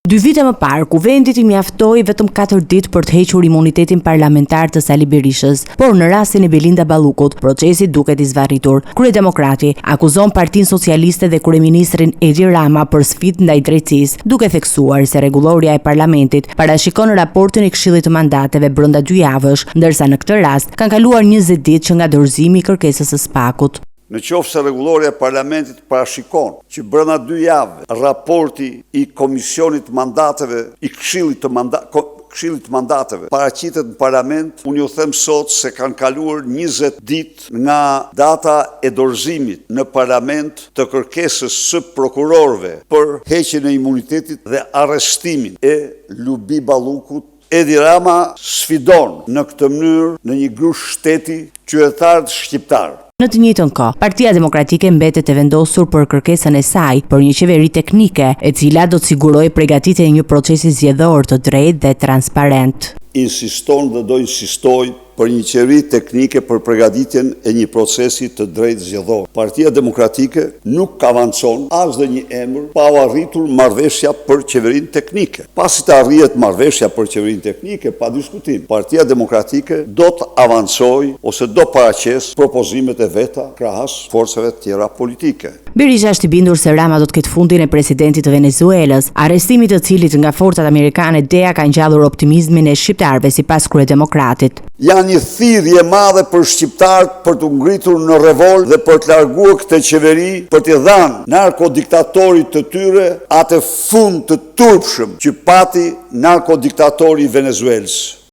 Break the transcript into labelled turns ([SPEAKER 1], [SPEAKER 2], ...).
[SPEAKER 1] 2 vite më parë, Kuvendit I mjaftoi vetëm 4 ditë për të hequr imunitetin parlamentar të Sali Berishës, por në rastin e Belinda Ballukut, procesi duket I zvarritur. Kryedemokrati akuzon Partinë Socialiste dhe kryeministrin Edi Rama për sfidë ndaj drejtësisë, duke theksuar se rregulloria e parlamentit parashikon raportin e Këshillit të Mandateve brenda 2 javësh, ndërsa në këtë rast kanë kaluar 20 ditë që nga dorëzimi I kërkesës së SPAK-ut.
[SPEAKER 2] Në qoftë se rregulloria e parlamentit parashikon që brenda 2 javëve raporti I Komisionit të Mandateve, I Këshillit të Mandateve paraqitet në parlament, unë ju them sot se kanë kaluar 20 ditë nga data e dorëzimit në parlament të kërkesës së prokurorëve për heqjen e imunitetit dhe arrestimin e Lubi Ballukut. Edi Rama sfidon në këtë mënyrë në një grup shteti qytetarët shqiptar.
[SPEAKER 1] Në të njëjtën kohë, Partia Demokratike mbetet e vendosur për kërkesën e saj për një qeveri teknike, e cila do të sigurojë përgatitjen e një procesi zgjedhor të drejtë dhe transparent.
[SPEAKER 2] Insiston dhe do insistoj për një qeveri teknike për përgatitjen e një procesi të drejtë zgjedhor. Partia Demokratike nuk avancon as dhe një emër pa u arritur marrëveshja për qeverinë teknike. Pasi të arrihet marrëveshja për qeverinë teknike, pa diskutim, Partia Demokratike do të avancojë ose do paraqes propozimet e veta krahas forcave të tjera politike.
[SPEAKER 1] Berisha është I bindur se Rama do të ketë fundin e presidentit të Venezuelës, arrestimi të cilit nga forcat amerikane DEA ka ngjallur optimizmin e shqiptarëve sipas kryedemokratit.
[SPEAKER 2] Janë një thirrje e madhe për shqiptarët për të ngritur në revolt dhe për të larguar këtë qeveri, për t'i dhënë narkodiktatorit të tyre atë fund të turpshëm që pati narkodiktatori I Venezuelës.